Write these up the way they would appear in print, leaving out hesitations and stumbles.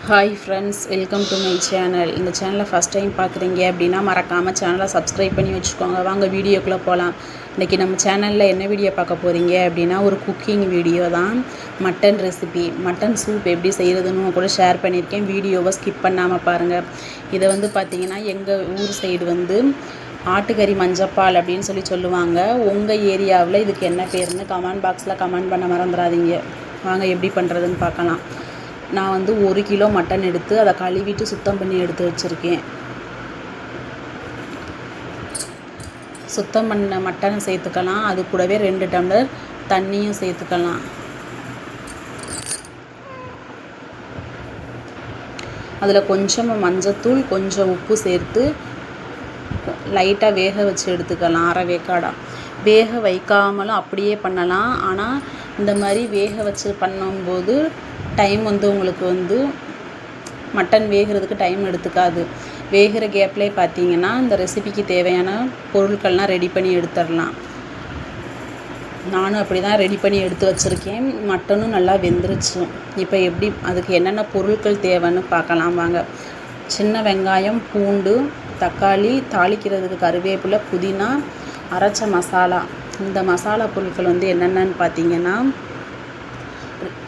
Hi friends, welcome to my channel. இந்த சேனலை first time பார்க்குறீங்க அப்படின்னா மறக்காமல் சேனலை சப்ஸ்கிரைப் பண்ணி வச்சுக்கோங்க. வாங்க வீடியோக்குள்ளே போகலாம். இன்றைக்கி நம்ம சேனலில் என்ன வீடியோ பார்க்க போகிறீங்க அப்படின்னா ஒரு குக்கிங் வீடியோ தான். மட்டன் ரெசிபி, மட்டன் சூப் எப்படி செய்கிறதுன்னு கூட ஷேர் பண்ணியிருக்கேன். வீடியோவை ஸ்கிப் பண்ணாமல் பாருங்கள். இதை பார்த்திங்கன்னா எங்கள் ஊர் சைடு ஆட்டுக்கறி மஞ்சப்பால் அப்படின்னு சொல்லுவாங்க. உங்கள் ஏரியாவில் இதுக்கு என்ன பேருன்னு கமெண்ட் பாக்ஸில் கமெண்ட் பண்ண மறந்துடாதீங்க. வாங்க எப்படி பண்ணுறதுன்னு பார்க்கலாம். நான் 1 கிலோ மட்டன் எடுத்து அதை கழுவிட்டு சுத்தம் பண்ணி எடுத்து வச்சுருக்கேன். சுத்தம் பண்ண மட்டனை சேர்த்துக்கலாம். அது கூடவே 2 டம்ளர் தண்ணியும் சேர்த்துக்கலாம். அதில் கொஞ்சமாக மஞ்சத்தூள், கொஞ்சம் உப்பு சேர்த்து லைட்டாக வேக வச்சு எடுத்துக்கலாம். அரை வேக்காடாக வேக வைக்காமலும் அப்படியே பண்ணலாம். ஆனால் இந்த மாதிரி வேக வச்சு பண்ணும்போது டைம் உங்களுக்கு மட்டன் வேகிறதுக்கு டைம் எடுத்துக்காது. வேகிற கேப்லேயே பார்த்தீங்கன்னா இந்த ரெசிபிக்கு தேவையான பொருட்கள்லாம் ரெடி பண்ணி எடுத்துடலாம். நானும் அப்படி தான் ரெடி பண்ணி எடுத்து வச்சுருக்கேன். மட்டனும் நல்லா வெந்துருச்சு. இப்போ எப்படி அதுக்கு என்னென்ன பொருட்கள் தேவைன்னு பார்க்கலாம் வாங்க. சின்ன வெங்காயம், பூண்டு, தக்காளி, தாளிக்கிறதுக்கு கருவேப்பிலை, புதினா, அரைச்ச மசாலா. இந்த மசாலா பொருட்கள் என்னென்னு பார்த்தீங்கன்னா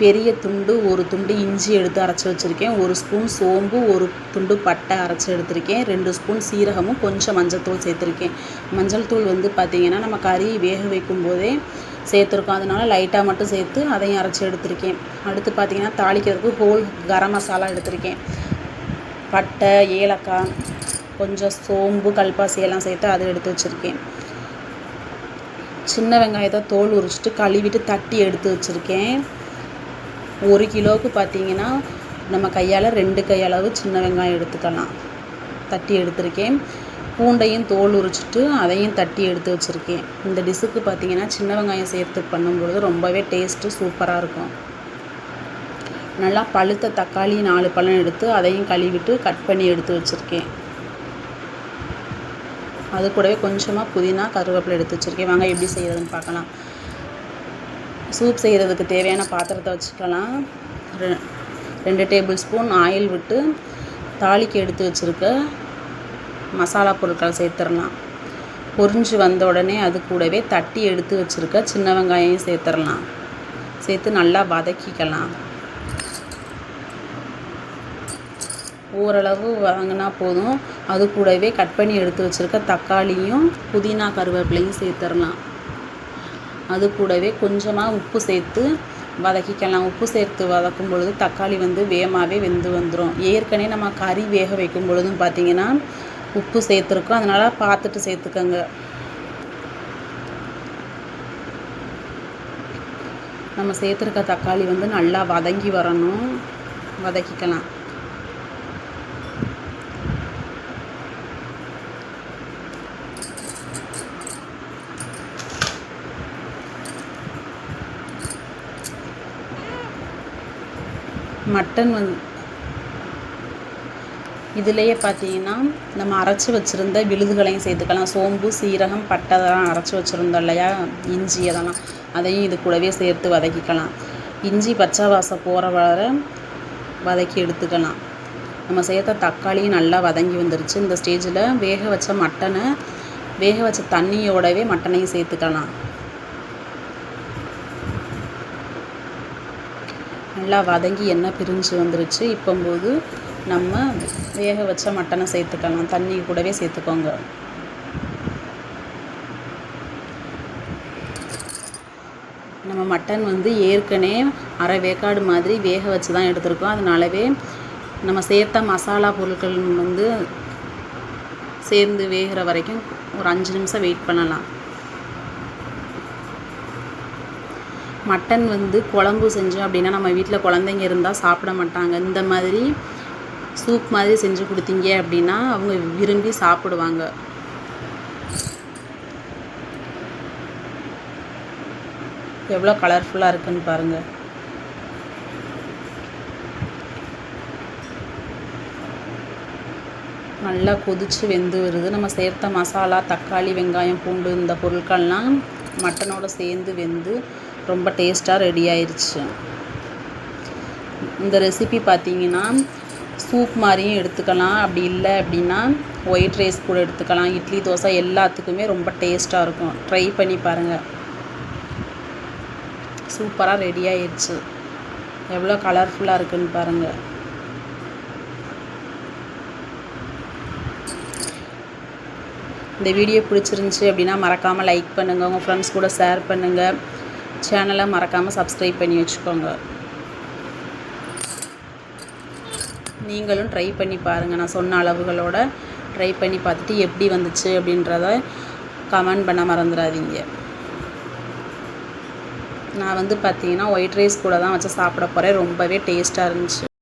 பெரிய துண்டு 1 துண்டு இஞ்சி எடுத்து அரைச்சி வச்சுருக்கேன். 1 ஸ்பூன் சோம்பு, 1 துண்டு பட்டை அரைச்சி எடுத்திருக்கேன். 2 ஸ்பூன் சீரகமும் கொஞ்சம் மஞ்சள் தூள் சேர்த்துருக்கேன். மஞ்சள் தூள் பார்த்திங்கன்னா நம்ம கறி வேக வைக்கும் போதே சேர்த்துருக்கோம். அதனால் லைட்டாக மட்டும் சேர்த்து அதையும் அரைச்சி எடுத்திருக்கேன். அடுத்து பார்த்திங்கன்னா தாளிக்கிறதுக்கு ஹோல் கரம் மசாலா எடுத்திருக்கேன். பட்டை, ஏலக்காய், கொஞ்சம் சோம்பு, கல்பாசி எல்லாம் சேர்த்து அதை எடுத்து வச்சுருக்கேன். சின்ன வெங்காயத்தை தோல் உரிச்சிட்டு கழுவிட்டு தட்டி எடுத்து வச்சுருக்கேன். 1 கிலோவுக்கு பார்த்திங்கன்னா நம்ம கையால் 2 கை அளவு சின்ன வெங்காயம் எடுத்துக்கலாம். தட்டி எடுத்திருக்கேன். பூண்டையும் தோல் உரிச்சிட்டு அதையும் தட்டி எடுத்து வச்சுருக்கேன். இந்த டிஷ்ஷுக்கு பார்த்திங்கன்னா சின்ன வெங்காயம் சேர்த்து பண்ணும்பொழுது ரொம்பவே டேஸ்ட்டு சூப்பராக இருக்கும். நல்லா பழுத்த தக்காளி 4 பழம் எடுத்து அதையும் கழுவிட்டு கட் பண்ணி எடுத்து வச்சுருக்கேன். அது கூடவே கொஞ்சமாக புதினா, கருவேப்பிலை எடுத்து வச்சுருக்கேன். வாங்க எப்படி செய்கிறதுன்னு பார்க்கலாம். சூப் செய்கிறதுக்கு தேவையான பாத்திரத்தை வச்சுக்கலாம். 2 டேபிள் ஸ்பூன் ஆயில் விட்டு தாளிக்க எடுத்து வச்சுருக்க மசாலா பொருட்கள் சேர்த்துடலாம். பொரிஞ்சு வந்த உடனே அது கூடவே தட்டி எடுத்து வச்சுருக்க சின்ன வெங்காயம் சேர்த்துடலாம். சேர்த்து நல்லா வதக்கிக்கலாம். ஓரளவு வதங்கினா போதும். அது கூடவே கட் பண்ணி எடுத்து வச்சுருக்க தக்காளியும் புதினா, கருவேப்பிலையும் சேர்த்துடலாம். அது கூடவே கொஞ்சமாக உப்பு சேர்த்து வதக்கிக்கலாம். உப்பு சேர்த்து வதக்கும் பொழுது தக்காளி வேகமாகவே வெந்து வந்துடும். ஏற்கனவே நம்ம கறி வேக வைக்கும் பொழுதும் பார்த்திங்கன்னா உப்பு சேர்த்துருக்கோம். அதனால் பார்த்துட்டு சேர்த்துக்கோங்க. நம்ம சேர்த்துருக்க தக்காளி நல்லா வதங்கி வரணும். வதக்கிக்கலாம். மட்டன் இதிலேயே பார்த்தீங்கன்னா நம்ம அரைச்சி வச்சுருந்த விழுதுகளையும் சேர்த்துக்கலாம். சோம்பு, சீரகம், பட்டை அதெல்லாம் அரைச்சி வச்சுருந்தோம் இல்லையா, இஞ்சி அதெல்லாம் அதையும் இது கூடவே சேர்த்து வதக்கிக்கலாம். இஞ்சி பச்சை வாசம் போகிற வரை வதக்கி எடுத்துக்கலாம். நம்ம சேர்த்த தக்காளியும் நல்லா வதங்கி வந்துருச்சு. இந்த ஸ்டேஜில் வேக வச்ச தண்ணியோடவே மட்டனையும் சேர்த்துக்கலாம். நல்லா வதங்கி எண்ணெய் பிரிஞ்சு வந்துருச்சு. இப்போது நம்ம வேக வச்ச மட்டனை சேர்த்துக்கலாம். தண்ணி கூடவே சேர்த்துக்கோங்க. நம்ம மட்டன் ஏற்கனவே அரை வேக்காடு மாதிரி வேக வச்சு தான் எடுத்துருக்கோம். அதனாலவே நம்ம சேர்த்த மசாலா பொருட்கள் சேர்ந்து வேகிற வரைக்கும் ஒரு 5 நிமிஷம் வெயிட் பண்ணலாம். மட்டன் குழம்பு செஞ்சோம் அப்படின்னா நம்ம வீட்டில் குழந்தைங்க இருந்தால் சாப்பிட மாட்டாங்க. இந்த மாதிரி சூப் மாதிரி செஞ்சு கொடுத்தீங்க அப்படின்னா அவங்க விரும்பி சாப்பிடுவாங்க. எவ்வளோ கலர்ஃபுல்லாக இருக்குன்னு பாருங்கள். நல்லா கொதித்து வெந்து வருது. நம்ம சேர்த்த மசாலா, தக்காளி, வெங்காயம், பூண்டு இந்த பொருட்கள்லாம் மட்டனோடு சேர்ந்து வெந்து ரொம்ப டேஸ்ட்டாக ரெடி ஆயிடுச்சு. இந்த ரெசிபி பார்த்தீங்கன்னா சூப் மாதிரியும் எடுத்துக்கலாம். அப்படி இல்லை அப்படின்னா ஒயிட் ரைஸ் கூட எடுத்துக்கலாம். இட்லி தோசை எல்லாத்துக்குமே ரொம்ப டேஸ்ட்டாக இருக்கும். ட்ரை பண்ணி பாருங்கள். சூப்பராக ரெடி ஆயிடுச்சு. எவ்வளோ கலர்ஃபுல்லாக இருக்குன்னு பாருங்கள். இந்த வீடியோ பிடிச்சிருந்துச்சி அப்படின்னா மறக்காமல் லைக் பண்ணுங்கள். உங்கள் ஃப்ரெண்ட்ஸ் கூட ஷேர் பண்ணுங்கள். சேனலை மறக்காமல் சப்ஸ்கிரைப் பண்ணி வச்சுக்கோங்க. நீங்களும் ட்ரை பண்ணி பாருங்கள். நான் சொன்ன அளவுகளோட ட்ரை பண்ணி பார்த்துட்டு எப்படி வந்துச்சு அப்படின்றத கமெண்ட் பண்ண மறந்துடாதீங்க. நான் வந்து பார்த்தீங்கன்னா ஒயிட் ரைஸ் கூட தான் வச்சு சாப்பிட போகிறேன். ரொம்பவே டேஸ்ட்டாக இருந்துச்சு.